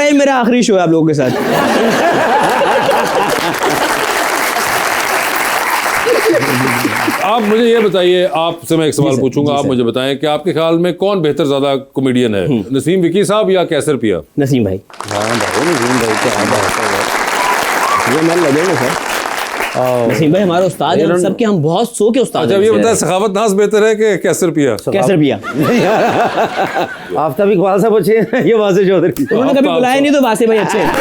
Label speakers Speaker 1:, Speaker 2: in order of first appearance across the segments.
Speaker 1: ये मेरा आखिरी शो है आप लोगों के साथ।
Speaker 2: आप मुझे ये बताइए, आपसे मैं एक सवाल पूछूंगा, आप मुझे बताएं कि आपके ख्याल में कौन बेहतर ज्यादा कॉमेडियन है, नसीम विकी साहब या कैसर पिया?
Speaker 1: नसीम भाई।
Speaker 3: हाँ भाई, नसीम भाई क्या बात है,
Speaker 1: ये हमारे लगेंगे सर। नसीम भाई हमारे उस्ताद हैं, सबके हम बहुत सो के उस्ताद
Speaker 2: अच्छा,
Speaker 1: हैं।
Speaker 2: ये बताएं सखावत नाज बेहतर है कि कैसर पिया?
Speaker 1: कैसर पिया।
Speaker 3: आफ्ताब इकबाल साहब अच्छे हैं, ये वासिफ चौधरी।
Speaker 1: उन्होंने कभी बुलाया नहीं तो वासे भाई अच्छे हैं।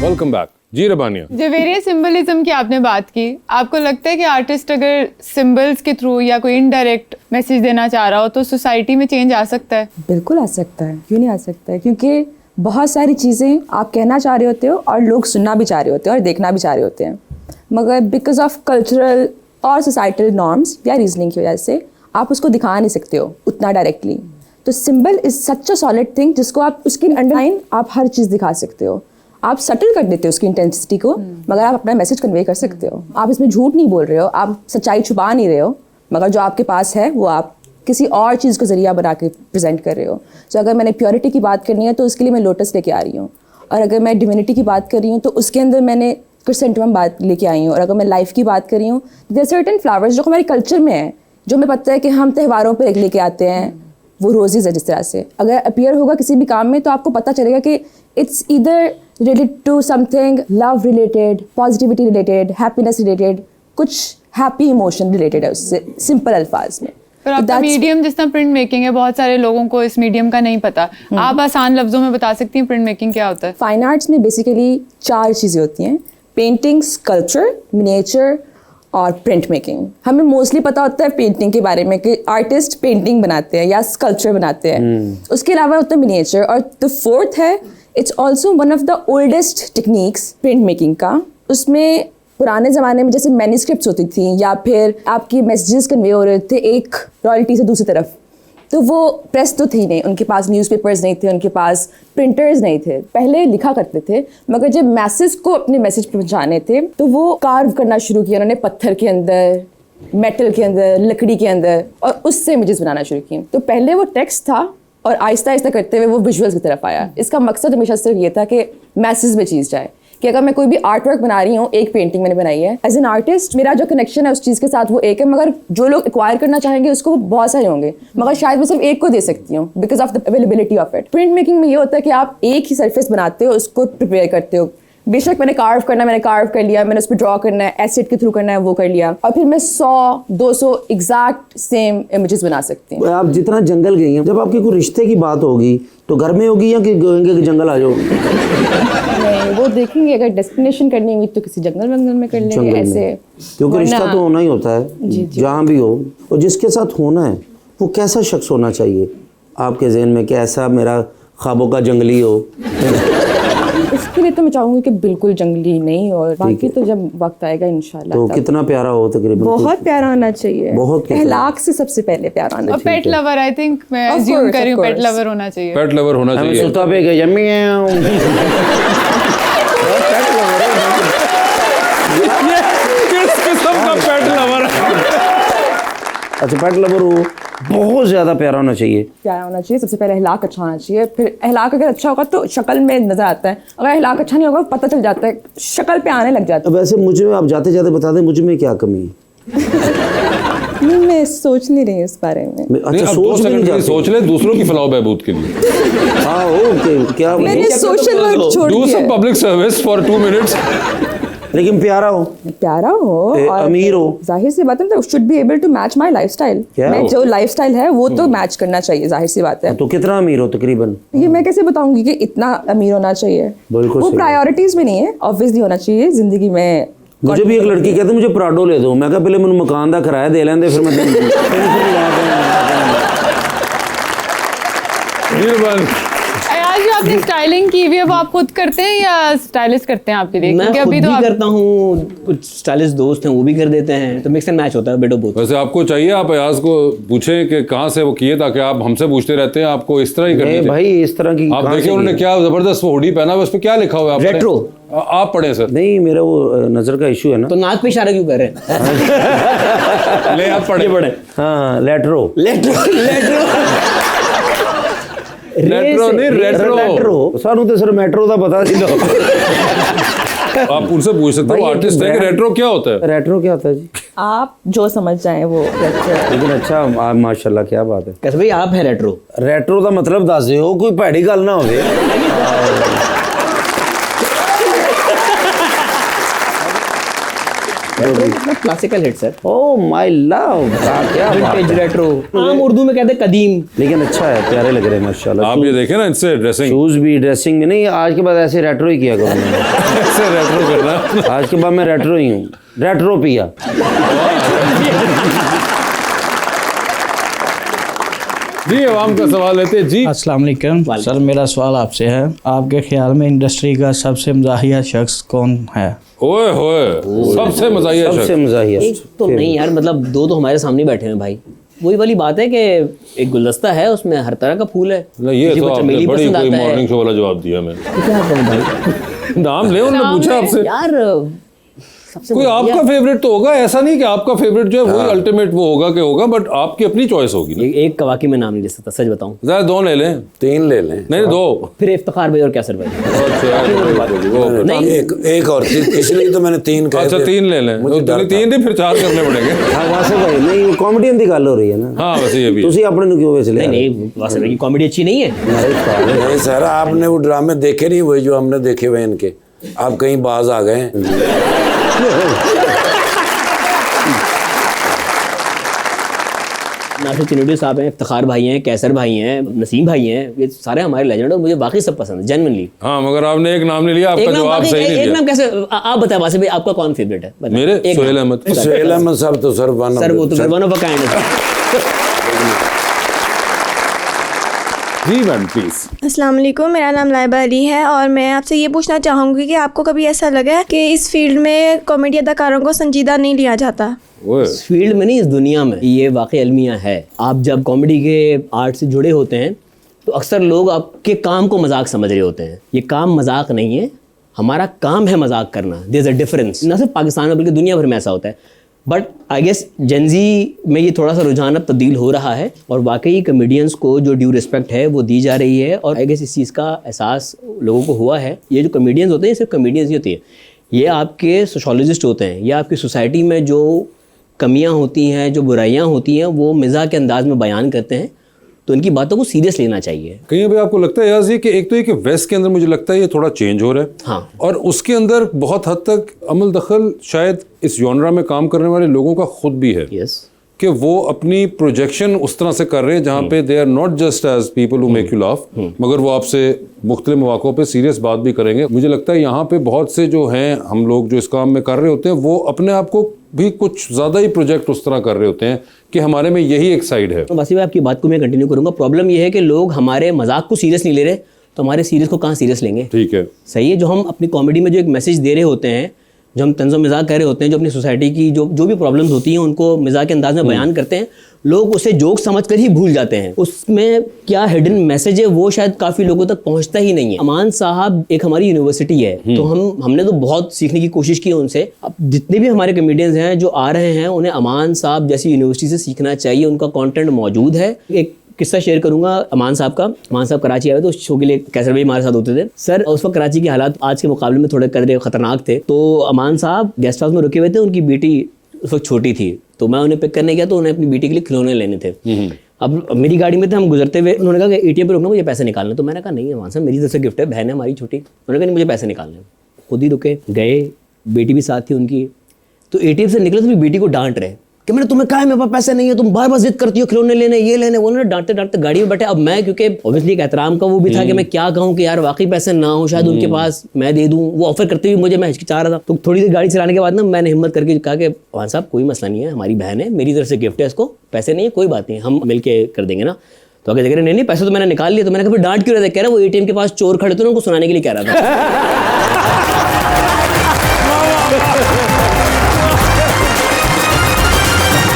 Speaker 2: वेलकम बैक जी रबानिया।
Speaker 4: जो वेरियस सिंबलिज्म की आपने बात की, आपको लगता है कि आर्टिस्ट अगर सिंबल्स के थ्रू या कोई इनडायरेक्ट मैसेज देना चाह रहा हो तो सोसाइटी में चेंज आ सकता है?
Speaker 5: बिल्कुल आ सकता है, क्यों नहीं आ सकता है, क्योंकि बहुत सारी चीज़ें आप कहना चाह रहे होते हो और लोग सुनना भी चाह रहे होते हैं और देखना भी चाह रहे होते हैं, मगर बिकॉज ऑफ कल्चरल और सोसाइटल नॉर्म्स या रीजनिंग की वजह से आप उसको दिखा नहीं सकते हो उतना डायरेक्टली। तो symbol is such a solid thing जिसको आप उसकी अंडरलाइन आप हर चीज़ दिखा सकते हो। आप सटल कर देते हो उसकी इंटेंसिटी को, मगर आप अपना मैसेज कन्वे कर सकते हो। आप इसमें झूठ नहीं बोल रहे हो, आप सच्चाई छुपा नहीं रहे हो, मगर जो आपके पास है वो आप किसी और चीज़ को ज़रिया बना के प्रेजेंट कर रहे हो। तो अगर मैंने प्योरिटी की बात करनी है तो उसके लिए मैं लोटस लेके आ रही हूँ, और अगर मैं डिविनिटी की बात कर रही हूँ तो उसके अंदर मैंने क्रिसेंटम बात लेके आई हूँ, और अगर मैं लाइफ की बात कर रही हूँ देयर सर्टेन फ्लावर्स जो हमारे कल्चर में है, जो हमें पता है कि हम त्योहारों पर लेके आते हैं, वो रोजेज़ है जिस तरह से। अगर अपीयर होगा किसी भी काम में तो आपको पता चलेगा कि it's either related to something love related, positivity related, happiness related, कुछ हैप्पी इमोशन रिलेटेड है उससे, सिंपल अल्फाज में।
Speaker 4: पर आपका मीडियम जिस तरह प्रिंट मेकिंग है, बहुत सारे लोगों को इस मीडियम का नहीं पता, आप आसान लफ्जों में बता सकती हैं प्रिंट मेकिंग क्या होता है?
Speaker 5: फाइन आर्ट्स में बेसिकली 4 चीज़ें होती हैं: पेंटिंग, स्कल्पचर, मिनिएचर और प्रिंट मेकिंग। हमें मोस्टली पता होता है पेंटिंग के बारे में कि आर्टिस्ट पेंटिंग बनाते हैं या स्कल्पचर बनाते हैं, उसके अलावा होता है मिनिएचर। और द फोर्थ है, it's also one of the oldest techniques print making का। उसमें पुराने ज़माने में जैसे मैन्युस्क्रिप्ट्स होती थी या फिर आपकी मैसेजेस कन्वे हो रहे थे एक रॉयल्टी से दूसरी तरफ, तो वो प्रेस तो थी नहीं, उनके पास न्यूज़पेपर्स नहीं थे, उनके पास प्रिंटर्स नहीं थे, पहले लिखा करते थे। मगर जब मैसेज को अपने मैसेज पहुंचाने थे तो वो कार्व करना शुरू किया उन्होंने, पत्थर के अंदर, मेटल के अंदर, लकड़ी के अंदर, और उससे इमेजेस बनाना शुरू किए। तो पहले वो टेक्स्ट था और आहिस्ता आहिस्ता करते हुए वो विजुअल्स की तरफ आया। इसका मकसद हमेशा सिर्फ ये था कि मैसेज में चीज़ जाए, कि अगर मैं कोई भी आर्ट वर्क बना रही हूँ, एक पेंटिंग मैंने बनाई है, एज एन आर्टिस्ट मेरा जो कनेक्शन है उस चीज़ के साथ वो एक है, मगर जो लोग एक्वायर करना चाहेंगे उसको बहुत सारे होंगे, मगर शायद मैं सिर्फ एक को दे सकती हूँ because of the availability of it. Print making में ये होता है कि आप एक ही सरफेस बनाते हो, उसको प्रिपेयर करते हो। बेशक मैंने कार्व करना, मैंने कार्व कर लिया, मैंने उस पर ड्रॉ करना है, एसिड के थ्रू करना है, वो कर लिया, और फिर मैं 100-200 एग्जैक्ट सेम इमेजेस बना सकती हूँ।
Speaker 3: आप जितना जंगल गई हैं, जब आपकी कोई रिश्ते की बात होगी तो घर में होगी या कि जंगल आ जाओ?
Speaker 5: नहीं, वो देखेंगे, अगर डेस्टिनेशन करनी हुई तो किसी जंगल में कर लेंगे ऐसे,
Speaker 3: क्योंकि रिश्ता तो होना ही होता है जहाँ भी हो। और जिसके साथ होना है वो कैसा शख्स होना चाहिए आपके जहन में, कि ऐसा मेरा ख्वाबों का जंगली हो?
Speaker 5: इसके लिए तो मैं चाहूँगी कि बिल्कुल जंगली नहीं, और बाकी तो जब वक्त आएगा इंशाल्लाह।
Speaker 3: तो कितना प्यारा हो तकरीबन?
Speaker 5: बहुत प्यारा होना चाहिए,
Speaker 3: बहुत
Speaker 5: अखलाक से सबसे पहले प्यारा होना चाहिए।
Speaker 4: पेट लवर, आई थिंक मैं अज्यूम कर रही हूँ पेट लवर होना चाहिए।
Speaker 2: पेट लवर होना चाहिए।
Speaker 3: सुता पे गए यम्मी
Speaker 2: किस किस्म का पेट लवर?
Speaker 3: अच्छा, पेट लवर हो, बहुत ज़्यादा प्यारा होना चाहिए।
Speaker 5: प्यारा होना चाहिए, सबसे पहले अखलाक अच्छा होना चाहिए, फिर अखलाक अगर अच्छा होगा तो शक्ल में नजर आता है, अगर अखलाक अच्छा नहीं होगा पता चल जाता है, शक्ल पे आने लग जाता है।
Speaker 3: वैसे मुझे आप जाते जाते बता दें, मुझ में क्या कमी है?
Speaker 5: नहीं, मैं सोच नहीं रही उस बारे में।
Speaker 3: अच्छा, सोच भी नहीं जाते?
Speaker 2: सोच ले दूसरों की फलाह बहबूद के लिए।
Speaker 3: हाँ, ओके, क्या
Speaker 5: मैंने सोशल वर्क छोड़
Speaker 2: डू
Speaker 5: दिया
Speaker 2: सम
Speaker 5: है।
Speaker 2: Public service for 2 minutes.
Speaker 3: लेकिन प्यारा हो,
Speaker 5: प्यारा हो और
Speaker 3: अमीर हो,
Speaker 5: जाहिर सी बात है, तो should be able to match my lifestyle. मैं जो लाइफस्टाइल है वो तो मैच करना चाहिए, जाहिर सी बात है।
Speaker 3: तो कितना अमीर हो तकरीबन?
Speaker 5: ये मैं कैसे बताऊंगी कि इतना अमीर होना चाहिए?
Speaker 3: बिल्कुल
Speaker 5: वो
Speaker 3: सही।
Speaker 5: प्रायोरिटीज में नहीं है, ऑब्वियसली होना चाहिए जिंदगी में।
Speaker 3: मुझे भी एक लड़की कहती मुझे प्राडो ले दो, मैं कहा पहले मैंने मकान का किराया दे लेंदे फिर मैं
Speaker 4: आज जो आपने स्टाइलिंग की हुई है वो आप खुद करते हैं या स्टाइलिस्ट करते हैं आपके लिए?
Speaker 1: मैं
Speaker 4: क्योंकि
Speaker 1: खुद
Speaker 4: अभी
Speaker 1: भी
Speaker 4: तो आप
Speaker 1: करता हूँ, कुछ स्टाइलिस्ट दोस्त हैं वो भी कर देते हैं, तो मिक्स एंड मैच होता है, बेटो बोथ।
Speaker 2: वैसे आपको चाहिए आप अयाज को पूछें कि कहाँ से वो किए, ताकि आप हमसे पूछते रहते हैं, आपको इस तरह ही करनी
Speaker 3: नहीं
Speaker 2: चाहिए।
Speaker 3: भाई इस तरह की
Speaker 2: आप
Speaker 3: कहाँ
Speaker 2: देखिए
Speaker 3: से
Speaker 2: उन्होंने
Speaker 3: की?
Speaker 2: क्या जबरदस्त वो हुडी पहना हुआ, उस पर क्या लिखा हुआ है? आप
Speaker 1: रेट्रो।
Speaker 2: पढ़ें। आप पढ़ें सर।
Speaker 3: नहीं मेरा वो नजर का इशू है ना।
Speaker 1: तो नाक पे इशारा क्यों कर रहे हैं?
Speaker 2: ले आप पढ़े।
Speaker 1: पढ़े
Speaker 3: हाँ लेट्रो
Speaker 1: लेट्रो
Speaker 2: रेट्रो नहीं, रेट्रो।
Speaker 3: लेट्रो सानू तो सर मेट्रो का पता सी लो।
Speaker 2: आप उनसे पूछ सकते हो
Speaker 3: भाई,
Speaker 2: आर्टिस्ट है कि रेट्रो क्या होता है?
Speaker 3: रेट्रो क्या होता है जी?
Speaker 5: आप जो समझ जाएं वो
Speaker 3: लेकिन अच्छा आप माशाल्लाह क्या बात है।
Speaker 1: कैसे भाई आप है रेट्रो?
Speaker 3: रेट्रो का मतलब दस दिओ, कोई भैड़ी गल ना होवे।
Speaker 1: Classical hit sir,
Speaker 3: oh my love, क्या बात
Speaker 1: विंटेज
Speaker 3: है।
Speaker 1: रेट्रो, आम उर्दू में कहते हैं कदीम।
Speaker 3: लेकिन अच्छा है, प्यारे लग रहे हैं माशाल्लाह।
Speaker 2: आप ये देखें ना इनसे ड्रेसिंग,
Speaker 3: शूज भी ड्रेसिंग भी नहीं, आज के बाद ऐसे रेट्रो ही किया करूँ मैं।
Speaker 2: ऐसे रेट्रो करना।
Speaker 3: आज के बाद मैं रेट्रो ही हूँ, रेट्रो पिया।
Speaker 2: जी अवाम का सवाल लेते हैं जी।
Speaker 6: अस्सलाम वालेकुम सर, मेरा सवाल आपसे है, आपके ख्याल में इंडस्ट्री का सबसे मज़ाहिया शख्स कौन है?
Speaker 2: ओए होए, सबसे मज़ाहिया
Speaker 3: सबसे
Speaker 2: शख्स।
Speaker 3: मज़ाहिया।
Speaker 1: एक तो नहीं यार, मतलब दो तो हमारे सामने बैठे हैं भाई। वही वाली बात है कि एक गुलदस्ता है, उसमें हर तरह का फूल है।
Speaker 2: नहीं, ये
Speaker 1: किसी
Speaker 2: तो
Speaker 1: को
Speaker 2: आपने
Speaker 1: चमेली
Speaker 2: बड़ी
Speaker 1: पसंद
Speaker 2: कोई
Speaker 1: आता है।
Speaker 2: मॉर्निंग शो वाला जवाब दिया मैंने।
Speaker 1: तो क्या करूं भाई?
Speaker 2: नाम ले, उन्होंने पूछा आपसे।
Speaker 1: यार सबसे
Speaker 2: कोई
Speaker 1: बढ़िया-
Speaker 2: आपका फेवरेट तो होगा, ऐसा नहीं कि आपका फेवरेट जो है वही अल्टीमेट वो होगा कि होगा, बट आपकी अपनी चॉइस होगी ना।
Speaker 1: एक का वाकई में नाम नहीं ले सकता, सच बताऊं।
Speaker 2: जरा दो ले लें।
Speaker 7: 3 ले लें।
Speaker 2: नहीं दो।
Speaker 1: फिर इफ्तिखार भाई और कैसर भाई।
Speaker 2: अच्छा यार, वो-
Speaker 1: नहीं
Speaker 7: एक और इसलिए तो मैंने 3 कहे
Speaker 2: अच्छा
Speaker 7: थे।
Speaker 2: 3 ले लें।
Speaker 7: मुझे डर था।
Speaker 2: 3 नहीं, फिर 4 करने पड़ेंगे।
Speaker 3: हाँ वासे भाई, नहीं कॉमेडियन की गल हो रही है ना।
Speaker 2: हाँ वैसे ये भी है।
Speaker 3: तुसी अपने नु क्यों बेच लिया?
Speaker 1: नहीं वासे भाई की कॉमेडी अच्छी नहीं है।
Speaker 7: नहीं सर, आपने वो ड्रामे देखे नहीं, वही जो हमने देखे हुए इनके। आप कहीं बाज आ गए हैं।
Speaker 1: नासिर चिनोडी साहब हैं, इफ्तिखार भाई हैं, कैसर भाई हैं, नसीम भाई हैं, ये सारे हमारे लेजेंड और मुझे बाकी सब पसंद है जेन्युइनली।
Speaker 2: हाँ मगर आपने एक नाम नहीं लिया, आपका जवाब सही नहीं
Speaker 1: एक
Speaker 2: दिया।
Speaker 1: नाम कैसे आप बताएं वासे भाई, आपका कौन फेवरेट है? बताएं।
Speaker 2: मेरे
Speaker 1: एक
Speaker 2: सोहेल
Speaker 1: नाम।
Speaker 2: अहमद।
Speaker 7: सोहेल अहमद साहब तो सर
Speaker 1: सर वो तो वन ऑफ अ काइंड है।
Speaker 2: जी मैम प्लीज।
Speaker 8: अस्सलाम वालेकुम, मेरा नाम लाइबा अली है और मैं आपसे ये पूछना चाहूँगी कि आपको कभी ऐसा लगा है कि इस फील्ड में कॉमेडी अदाकारों को संजीदा नहीं लिया जाता?
Speaker 2: ओए
Speaker 1: इस फील्ड में नहीं, इस दुनिया में ये वाकई अलमिया है। आप जब कॉमेडी के आर्ट से जुड़े होते हैं तो अक्सर लोग आपके काम को मजाक समझ रहे होते हैं। ये काम मजाक नहीं है, हमारा काम है मजाक करना। There is a difference. न सिर्फ पाकिस्तान में बल्कि दुनिया भर में ऐसा होता है। बट आई गेस जेनजी में ये थोड़ा सा रुझान अब तब्दील हो रहा है और वाकई कॉमेडियंस को जो ड्यू रिस्पेक्ट है वो दी जा रही है। और आई गेस इस चीज़ का एहसास लोगों को हुआ है। ये जो कॉमेडियंस होते हैं सिर्फ कॉमेडियंस ही होती है, ये आपके सोशोलॉजिस्ट होते हैं। ये आपकी सोसाइटी में जो कमियां होती हैं, जो बुराइयां होती हैं, वो मिजाज के अंदाज में बयान करते हैं। तो इनकी बातों को सीरियस लेना चाहिए।
Speaker 2: कहीं अभी आपको लगता है यार ये कि एक तो ये कि वेस्ट के अंदर मुझे लगता है ये थोड़ा चेंज हो रहा है।
Speaker 1: हाँ।
Speaker 2: और उसके अंदर बहुत हद तक अमल दखल शायद इस जॉनरा में काम करने वाले लोगों का खुद भी है
Speaker 1: यस
Speaker 2: कि वो अपनी प्रोजेक्शन उस तरह से कर रहे हैं जहाँ पे they are not just as people who make you laugh, मगर वो आपसे मुख्तलिफ मौक़ों पे सीरियस बात भी करेंगे। मुझे लगता है यहाँ पे बहुत से जो हैं हम लोग जो इस काम में कर रहे होते हैं वो अपने आप को भी कुछ ज़्यादा ही प्रोजेक्ट उस तरह कर रहे होते हैं कि हमारे में यही एक साइड है।
Speaker 1: तो वासी भाई आपकी बात को मैं कंटिन्यू करूंगा। प्रॉब्लम ये है कि लोग हमारे मजाक को सीरियस नहीं ले रहे, तो हमारे सीरियस को कहाँ सीरियस लेंगे?
Speaker 2: ठीक है,
Speaker 1: सही है। जो हम अपनी कॉमेडी में जो एक मैसेज दे रहे होते हैं, जो हम तंज़ो मजाक कर रहे होते हैं, जो अपनी सोसाइटी की जो भी प्रॉब्लम्स होती हैं उनको मजाक के अंदाज में बयान करते हैं, लोग उसे जोक समझ कर ही भूल जाते हैं। उसमें क्या हिडन मैसेज है वो शायद काफ़ी लोगों तक पहुंचता ही नहीं है। अमान साहब एक हमारी यूनिवर्सिटी है, तो हमने तो बहुत सीखने की कोशिश की है उनसे। अब जितने भी हमारे कॉमेडियंस हैं जो आ रहे हैं, उन्हें अमान साहब जैसी यूनिवर्सिटी से सीखना चाहिए। उनका कंटेंट मौजूद है। एक किस्सा शेयर करूंगा अमान साहब का। अमान साहब कराची आए तो उस शो के लिए कैसर भाई हमारे साथ होते थे। सर उस वक्त कराची के हालात आज के मुकाबले में थोड़े कदरे खतरनाक थे। तो अमान साहब गेस्ट हाउस में रुके हुए थे, उनकी बेटी उस वक्त छोटी थी, तो मैं उन्हें पिक करने गया तो उन्हें अपनी बेटी के लिए खिलौने लेने थे। अब मेरी गाड़ी में थे, हम गुजरते हुए उन्होंने कहा कि एटीएम पे रुकना, मुझे पैसे निकालने। तो मैंने कहा नहीं अमान साहब, मेरी तरफ से गिफ्ट है, बहन है हमारी छोटी। उन्होंने कहा नहीं मुझे पैसे निकालने। खुद ही रुके, गए, बेटी भी साथ थी उनकी। तो एटीएम से निकले तो मेरी बेटी को डांट रहे कि मैंने तुम्हें कहा है मेरे पास पैसे नहीं है, तुम बार बार जिद करती हो खिलौने लेने, ये लेने। उन्होंने डांटते डांटते गाड़ी में बैठे। अब मैं क्योंकि ऑब्वियसली एक एहतराम का वो भी था कि मैं क्या कहूँ कि यार वाकई पैसे ना हो शायद उनके पास, मैं दे दूँ। वो ऑफर करते हुए मुझे, मैं हिचकिचा रहा था। तो थोड़ी देर गाड़ी चलाने के बाद ना मैंने हिम्मत करके कहा कि अमान साहब कोई मसला नहीं है, हमारी बहन है, मेरी तरफ से गिफ्ट है, इसको पैसे नहीं है कोई बात नहीं, हम मिल के कर देंगे ना। तो आगे कह रहे नहीं पैसे तो मैंने निकाल लिए। तो मैंने कहा फिर डांट क्यों रहे थे? कह रहे वो ATM के पास चोर खड़े थे ना, उनको सुनाने के लिए कह रहा था।